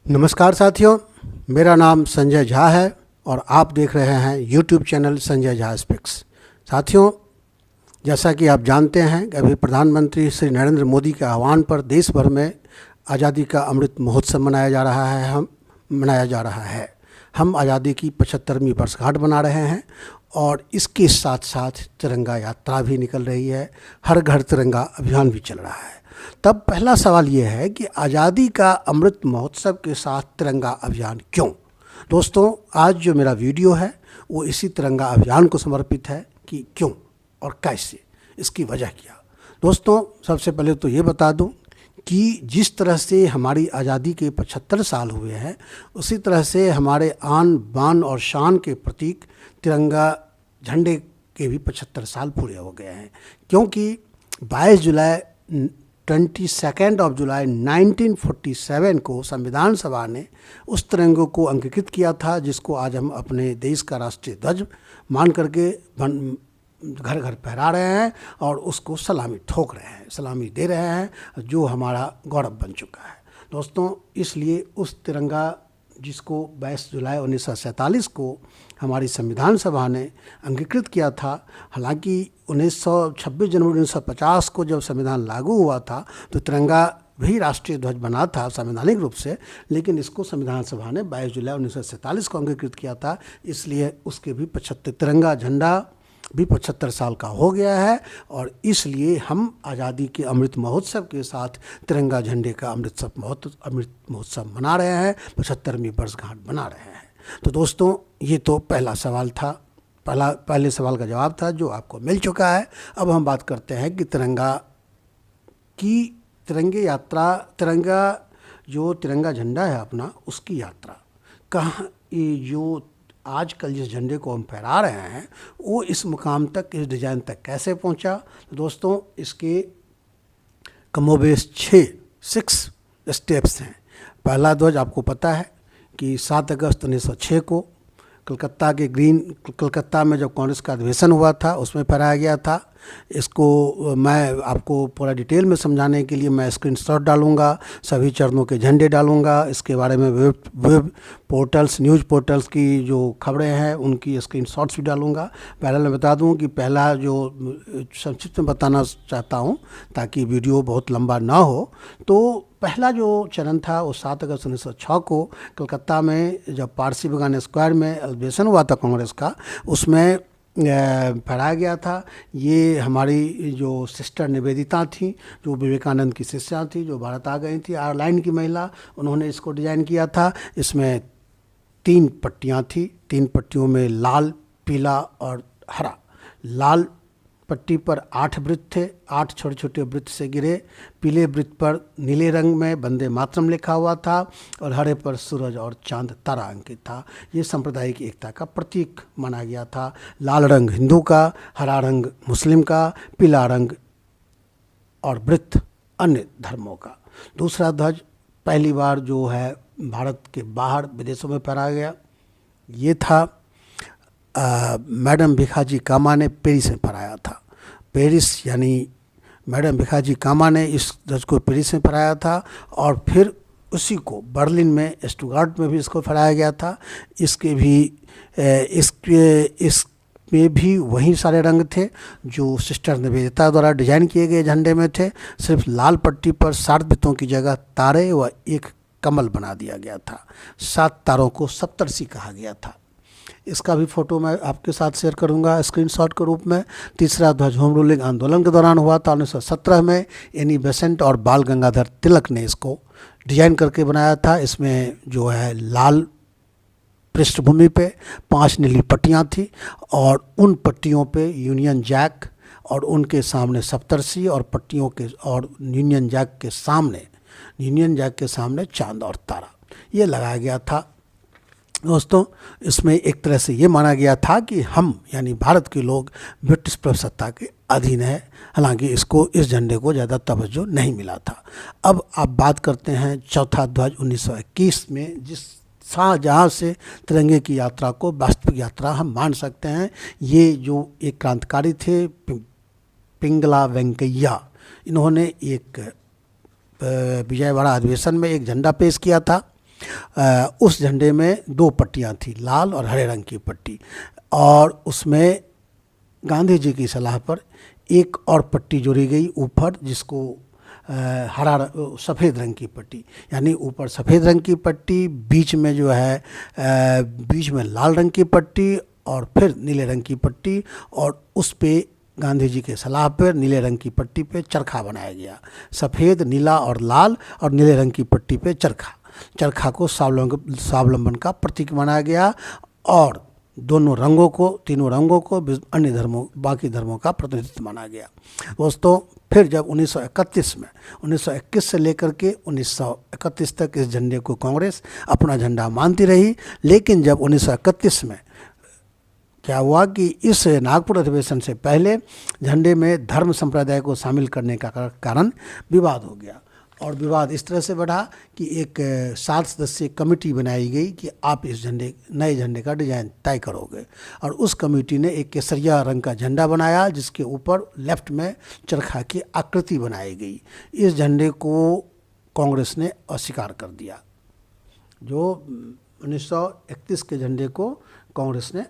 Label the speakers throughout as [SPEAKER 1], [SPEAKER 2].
[SPEAKER 1] नमस्कार साथियों, मेरा नाम संजय झा है और आप देख रहे हैं YouTube channel Sanjay Jha speaks. साथियों, जैसा कि आप जानते हैं कि अभी प्रधानमंत्री श्री नरेंद्र मोदी के आह्वान पर देश भर में आज़ादी का अमृत महोत्सव मनाया जा रहा है। हम आज़ादी की 75वीं वर्षगांठ मना रहे हैं और इसके साथ साथ तिरंगा यात्रा भी निकल रही है। हर घर तिरंगा अभियान भी चल रहा है। तब पहला सवाल ये है कि आज़ादी का अमृत महोत्सव के साथ तिरंगा अभियान क्यों? दोस्तों, आज जो मेरा वीडियो है वो इसी तिरंगा अभियान को समर्पित है कि क्यों और कैसे, इसकी वजह क्या। दोस्तों, सबसे पहले तो ये बता दूं कि जिस तरह से हमारी आज़ादी के 75 साल हुए हैं, उसी तरह से हमारे आन बान और शान के प्रतीक तिरंगा झंडे के भी 75 साल पूरे हो गए हैं। क्योंकि 22 जुलाई 1947 को संविधान सभा ने उस तिरंगे को अंगीकृत किया था जिसको आज हम अपने देश का राष्ट्रीय ध्वज मान करके घर घर फहरा रहे हैं और उसको सलामी ठोक रहे हैं, सलामी दे रहे हैं, जो हमारा गौरव बन चुका है। दोस्तों, इसलिए उस तिरंगा जिसको 22 जुलाई 1947 को हमारी संविधान सभा ने अंगीकृत किया था, हालांकि 26 जनवरी 1950 को जब संविधान लागू हुआ था तो तिरंगा भी राष्ट्रीय ध्वज बना था संवैधानिक रूप से, लेकिन इसको संविधान सभा ने 22 जुलाई 1947 को अंगीकृत किया था। इसलिए उसके भी 75 तिरंगा झंडा भी 75 साल का हो गया है और इसलिए हम आज़ादी के अमृत महोत्सव के साथ तिरंगा झंडे का अमृत महोत्सव मना रहे हैं, 75वीं वर्षगांठ मना रहे हैं। तो दोस्तों, ये तो पहला सवाल था, पहले सवाल का जवाब था जो आपको मिल चुका है। अब हम बात करते हैं कि तिरंगा झंडा है अपना, उसकी यात्रा कहाँ, ये जो आजकल जिस झंडे को हम फहरा रहे हैं वो इस मुकाम तक, इस डिज़ाइन तक कैसे पहुंचा। तो दोस्तों, इसके कमोबेश 6 स्टेप्स हैं। पहला ध्वज आपको पता है कि 7 अगस्त 1906 को कलकत्ता में जब कांग्रेस का अधिवेशन हुआ था उसमें फहराया गया था। इसको मैं आपको पूरा डिटेल में समझाने के लिए मैं स्क्रीनशॉट डालूंगा, सभी चरणों के झंडे डालूंगा, इसके बारे में वेब पोर्टल्स, न्यूज़ पोर्टल्स की जो खबरें हैं उनकी स्क्रीनशॉट्स भी डालूंगा। पहले मैं बता दूं कि पहला जो संक्षिप्त में बताना चाहता हूं ताकि वीडियो बहुत लंबा ना हो, तो पहला जो चरण था वो 7 अगस्त 1906 को कलकत्ता में जब पारसी बागान स्क्वायर में अधिवेशन हुआ था कांग्रेस का, उसमें फहराया गया था। ये हमारी जो सिस्टर निवेदिता थी, जो विवेकानंद की शिष्या थी, जो भारत आ गई थी, आयरलैंड की महिला, उन्होंने इसको डिज़ाइन किया था। इसमें 3 पट्टियाँ थी, 3 पट्टियों में लाल, पीला और हरा। लाल पट्टी पर 8 वृत्त थे, 8 छोटे छोटे वृत्त से गिरे। पीले वृत्त पर नीले रंग में वंदे मातरम लिखा हुआ था और हरे पर सूरज और चांद तारा अंकित था। ये सांप्रदायिक एकता का प्रतीक माना गया था। लाल रंग हिंदू का, हरा रंग मुस्लिम का, पीला रंग और वृत्त अन्य धर्मों का। दूसरा ध्वज पहली बार जो है भारत के बाहर विदेशों में फहराया गया, ये था मैडम भिखाजी कामा ने पेरिस में फहराया था। पेरिस यानी मैडम भिखाजी कामा ने इस ध्वज को पेरिस में फहराया था और फिर उसी को बर्लिन में, स्टुटगार्ट में भी इसको फहराया गया था। इसमें भी वही सारे रंग थे जो सिस्टर निवेदिता द्वारा डिजाइन किए गए झंडे में थे। सिर्फ लाल पट्टी पर 7 वृत्तों की जगह तारे व एक कमल बना दिया गया था। 7 तारों को सप्तर्षि कहा गया था। इसका भी फोटो मैं आपके साथ शेयर करूंगा स्क्रीनशॉट के रूप में। तीसरा ध्वज होम रूलिंग आंदोलन के दौरान हुआ था 1917 में। एनी बेसेंट और बाल गंगाधर तिलक ने इसको डिजाइन करके बनाया था। इसमें जो है लाल पृष्ठभूमि पे 5 नीली पट्टियाँ थी और उन पट्टियों पे यूनियन जैक और उनके सामने सप्तर्षि और पट्टियों के और यूनियन जैक के सामने चांद और तारा ये लगाया गया था। दोस्तों, इसमें एक तरह से ये माना गया था कि हम यानी भारत के लोग ब्रिटिश प्रभुसत्ता के अधीन है। हालांकि इस झंडे को ज़्यादा तवज्जो नहीं मिला था। अब आप बात करते हैं चौथा ध्वज 1921 में, जहाँ से तिरंगे की यात्रा को वास्तविक यात्रा हम मान सकते हैं। ये जो एक क्रांतिकारी थे पिंगला वेंकैया, इन्होंने एक विजयवाड़ा अधिवेशन में एक झंडा पेश किया था उस झंडे में 2 पट्टियाँ थी, लाल और हरे रंग की पट्टी, और उसमें गांधी जी की सलाह पर एक और पट्टी जोड़ी गई ऊपर, जिसको सफ़ेद रंग की पट्टी, यानी ऊपर सफ़ेद रंग की पट्टी, बीच में जो है बीच में लाल रंग की पट्टी और फिर नीले रंग की पट्टी, और उस पे गांधी जी के सलाह पर नीले रंग की पट्टी पे चरखा बनाया गया। सफ़ेद, नीला और लाल और नीले रंग की पट्टी पे चरखा को स्वावलंबन का प्रतीक माना गया, और दोनों रंगों को, तीनों रंगों को अन्य धर्मों, बाकी धर्मों का प्रतिनिधित्व माना गया। दोस्तों, फिर जब 1931 में 1921 से लेकर के 1931 तक इस झंडे को कांग्रेस अपना झंडा मानती रही, लेकिन जब 1931 में क्या हुआ कि इस नागपुर अधिवेशन से पहले झंडे में धर्म संप्रदाय को शामिल करने का कारण विवाद हो गया, और विवाद इस तरह से बढ़ा कि एक 7 सदस्यीय कमेटी बनाई गई कि आप इस नए झंडे का डिज़ाइन तय करोगे, और उस कमेटी ने एक केसरिया रंग का झंडा बनाया, जिसके ऊपर लेफ्ट में चरखा की आकृति बनाई गई। इस झंडे को कांग्रेस ने अस्वीकार कर दिया। जो 1931 के झंडे को कांग्रेस ने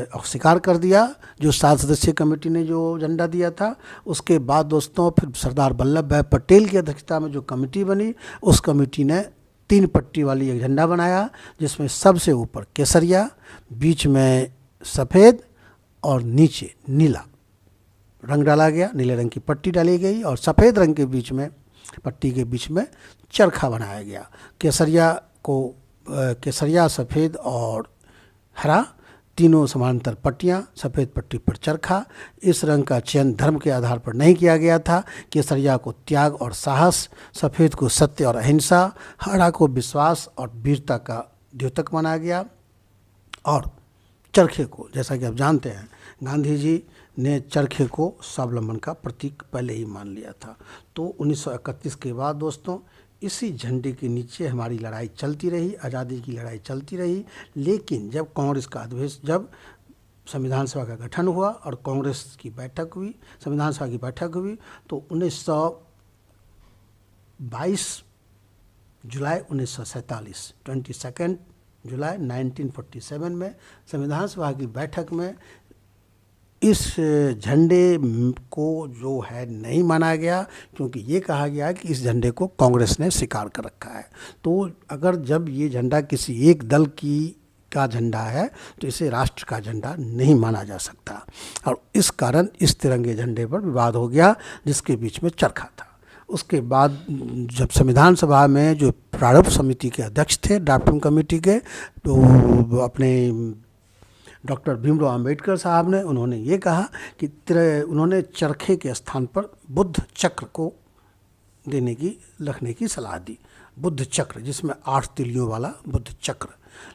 [SPEAKER 1] अस्वीकार कर दिया, जो 7 सदस्यीय कमेटी ने जो झंडा दिया था। उसके बाद दोस्तों, फिर सरदार वल्लभ भाई पटेल की अध्यक्षता में जो कमेटी बनी, उस कमेटी ने 3 पट्टी वाली एक झंडा बनाया, जिसमें सबसे ऊपर केसरिया, बीच में सफ़ेद और नीचे नीला रंग डाला गया, नीले रंग की पट्टी डाली गई, और सफ़ेद रंग के बीच में, पट्टी के बीच में चरखा बनाया गया। केसरिया, सफ़ेद और हरा, तीनों समानांतर पट्टियाँ, सफ़ेद पट्टी पर चरखा। इस रंग का चयन धर्म के आधार पर नहीं किया गया था। केसरिया को त्याग और साहस, सफ़ेद को सत्य और अहिंसा, हरा को विश्वास और वीरता का द्योतक माना गया, और चरखे को, जैसा कि आप जानते हैं, गांधी जी ने चरखे को स्वावलंबन का प्रतीक पहले ही मान लिया था। तो 1931 के बाद दोस्तों, इसी झंडे के नीचे हमारी लड़ाई चलती रही, आज़ादी की लड़ाई चलती रही। लेकिन जब कांग्रेस का जब संविधान सभा का गठन हुआ और कांग्रेस की बैठक हुई, संविधान सभा की बैठक हुई, तो 22 जुलाई 1947, 22 जुलाई 1947 में संविधान सभा की बैठक में इस झंडे को जो है नहीं माना गया, क्योंकि ये कहा गया कि इस झंडे को कांग्रेस ने स्वीकार कर रखा है। तो अगर जब ये झंडा किसी एक दल का झंडा है, तो इसे राष्ट्र का झंडा नहीं माना जा सकता, और इस कारण इस तिरंगे झंडे पर विवाद हो गया, जिसके बीच में चरखा था। उसके बाद जब संविधान सभा में जो प्रारूप समिति के अध्यक्ष थे, ड्राफ्टिंग कमेटी के, तो अपने डॉक्टर भीमराव अंबेडकर साहब ने, उन्होंने ये कहा कि उन्होंने चरखे के स्थान पर बुद्ध चक्र को रखने की सलाह दी। बुद्ध चक्र, जिसमें 8 तिलियों वाला बुद्ध चक्र।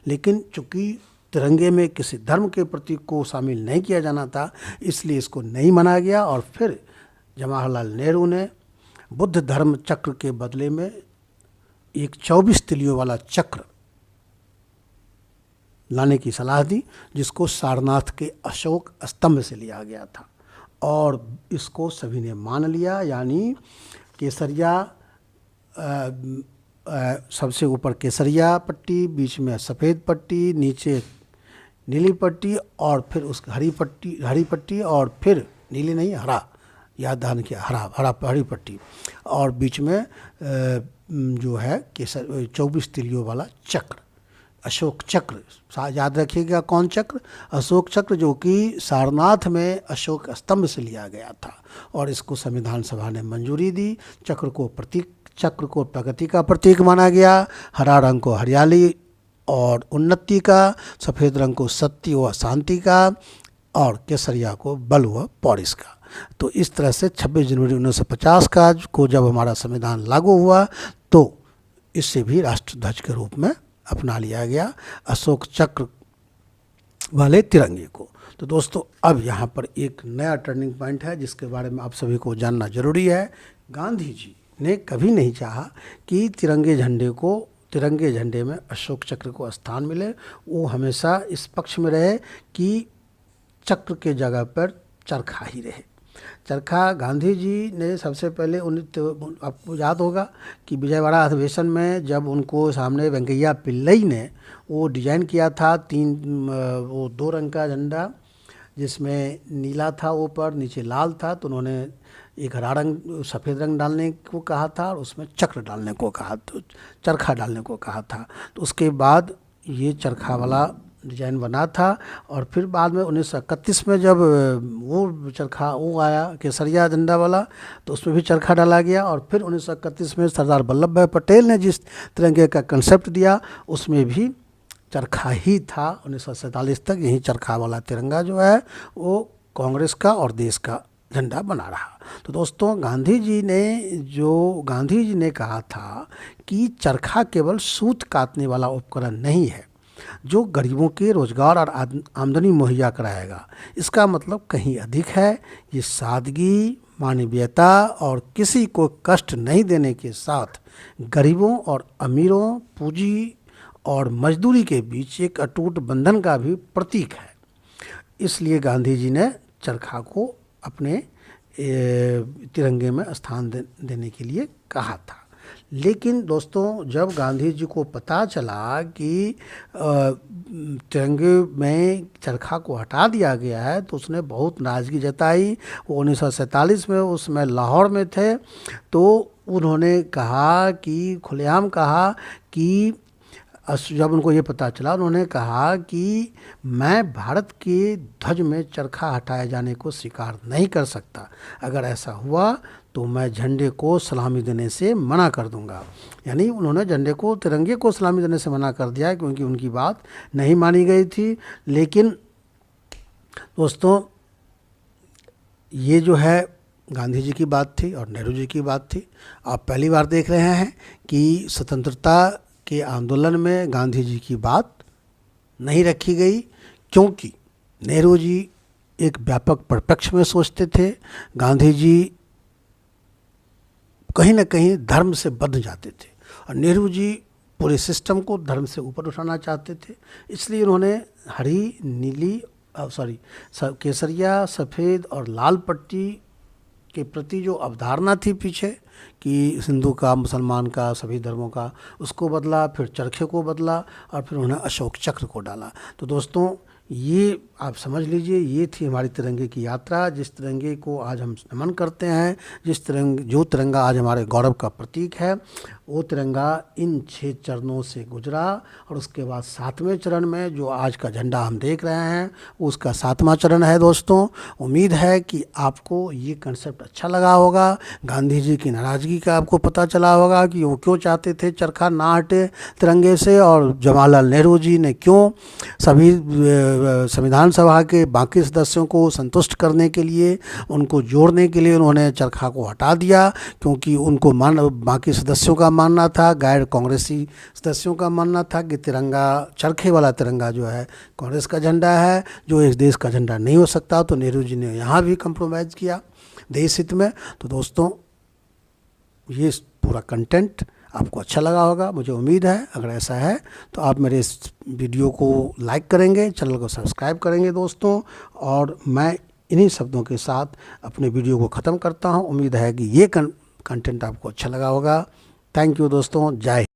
[SPEAKER 1] लेकिन चूंकि तिरंगे में किसी धर्म के प्रतीक को शामिल नहीं किया जाना था, इसलिए इसको नहीं माना गया, और फिर जवाहरलाल नेहरू ने बुद्ध धर्म चक्र के बदले में एक 24 तिलियों वाला चक्र लाने की सलाह दी, जिसको सारनाथ के अशोक स्तंभ से लिया गया था, और इसको सभी ने मान लिया। यानी केसरिया, सबसे ऊपर केसरिया पट्टी, बीच में सफ़ेद पट्टी, नीचे नीली पट्टी, और फिर उस हरी पट्टी, और फिर नीली नहीं, हरा, याद ध्यान किया, हरी पट्टी, और बीच में जो है 24 तिलियों वाला चक्र, अशोक चक्र। याद रखिएगा कौन चक्र? अशोक चक्र, जो कि सारनाथ में अशोक स्तंभ से लिया गया था, और इसको संविधान सभा ने मंजूरी दी। चक्र को प्रगति का प्रतीक माना गया, हरा रंग को हरियाली और उन्नति का, सफ़ेद रंग को सत्य व शांति का, और केसरिया को बल व पौरुष का। तो इस तरह से 26 जनवरी 1950 को जब हमारा संविधान लागू हुआ, तो इससे भी राष्ट्रध्वज के रूप में अपना लिया गया अशोक चक्र वाले तिरंगे को। तो दोस्तों, अब यहाँ पर एक नया टर्निंग पॉइंट है, जिसके बारे में आप सभी को जानना जरूरी है। गांधी जी ने कभी नहीं चाहा कि तिरंगे झंडे में अशोक चक्र को स्थान मिले। वो हमेशा इस पक्ष में रहे कि चक्र के जगह पर चरखा ही रहे। चरखा गांधी जी ने सबसे पहले आपको याद होगा कि विजयवाड़ा अधिवेशन में जब उनको सामने वेंकैया पिल्लई ने वो डिजाइन किया था वो 2 रंग का झंडा, जिसमें नीला था ऊपर, नीचे लाल था, तो उन्होंने एक हरा रंग सफ़ेद रंग डालने को कहा था और उसमें चक्र डालने को कहा, तो चरखा डालने को कहा था। तो उसके बाद ये चरखा वाला डिजाइन बना था। और फिर बाद में 1931 में जब वो चरखा वो आया केसरिया झंडा वाला, तो उसमें भी चरखा डाला गया। और फिर 1931 में सरदार वल्लभ भाई पटेल ने जिस तिरंगे का कंसेप्ट दिया उसमें भी चरखा ही था। 1947 तक यही चरखा वाला तिरंगा जो है वो कांग्रेस का और देश का झंडा बना रहा। तो दोस्तों गांधी जी ने कहा था कि चरखा केवल सूत काटने वाला उपकरण नहीं है जो गरीबों के रोजगार और आमदनी मुहैया कराएगा। इसका मतलब कहीं अधिक है। ये सादगी, मानवीयता और किसी को कष्ट नहीं देने के साथ गरीबों और अमीरों, पूंजी और मजदूरी के बीच एक अटूट बंधन का भी प्रतीक है। इसलिए गांधी जी ने चरखा को अपने तिरंगे में स्थान देने के लिए कहा था। लेकिन दोस्तों जब गांधी जी को पता चला कि तिरंगे में चरखा को हटा दिया गया है तो उसने बहुत नाराज़गी जताई। वो 1947 में उसमें लाहौर में थे, तो उन्होंने कहा कि खुलेआम कहा कि जब उनको ये पता चला उन्होंने कहा कि मैं भारत के ध्वज में चरखा हटाए जाने को स्वीकार नहीं कर सकता। अगर ऐसा हुआ तो मैं झंडे को सलामी देने से मना कर दूंगा। यानी उन्होंने तिरंगे को सलामी देने से मना कर दिया क्योंकि उनकी बात नहीं मानी गई थी। लेकिन दोस्तों ये जो है गांधी जी की बात थी और नेहरू जी की बात थी। आप पहली बार देख रहे हैं कि स्वतंत्रता के आंदोलन में गांधी जी की बात नहीं रखी गई, क्योंकि नेहरू जी एक व्यापक परिप्रेक्ष्य में सोचते थे। गांधी जी कहीं ना कहीं धर्म से बंध जाते थे और नेहरू जी पूरे सिस्टम को धर्म से ऊपर उठाना चाहते थे। इसलिए उन्होंने हरी, नीली केसरिया, सफ़ेद और लाल पट्टी के प्रति जो अवधारणा थी पीछे कि हिंदू का, मुसलमान का, सभी धर्मों का, उसको बदला, फिर चरखे को बदला और फिर उन्होंने अशोक चक्र को डाला। तो दोस्तों ये आप समझ लीजिए, ये थी हमारी तिरंगे की यात्रा। जिस तिरंगे को आज हम नमन करते हैं, जो तिरंगा आज हमारे गौरव का प्रतीक है, वो तिरंगा इन 6 चरणों से गुजरा। और उसके बाद 7वें चरण में जो आज का झंडा हम देख रहे हैं वो उसका 7वां चरण है। दोस्तों उम्मीद है कि आपको ये कंसेप्ट अच्छा लगा होगा। गांधी जी की नाराज़गी का आपको पता चला होगा कि वो क्यों चाहते थे चरखा ना हटे तिरंगे से, और जवाहरलाल नेहरू जी ने क्यों सभी संविधान सभा के बाकी सदस्यों को संतुष्ट करने के लिए, उनको जोड़ने के लिए उन्होंने चरखा को हटा दिया। क्योंकि उनको बाकी सदस्यों का मानना था, गैर कांग्रेसी सदस्यों का मानना था कि तिरंगा, चरखे वाला तिरंगा जो है कांग्रेस का झंडा है, जो इस देश का झंडा नहीं हो सकता। तो नेहरू जी ने यहाँ भी कंप्रोमाइज़ किया देश हित में। तो दोस्तों ये पूरा कंटेंट आपको अच्छा लगा होगा, मुझे उम्मीद है। अगर ऐसा है तो आप मेरे इस वीडियो को लाइक करेंगे, चैनल को सब्सक्राइब करेंगे दोस्तों। और मैं इन्हीं शब्दों के साथ अपने वीडियो को ख़त्म करता हूं। उम्मीद है कि ये कंटेंट आपको अच्छा लगा होगा। थैंक यू दोस्तों, जय हिंद।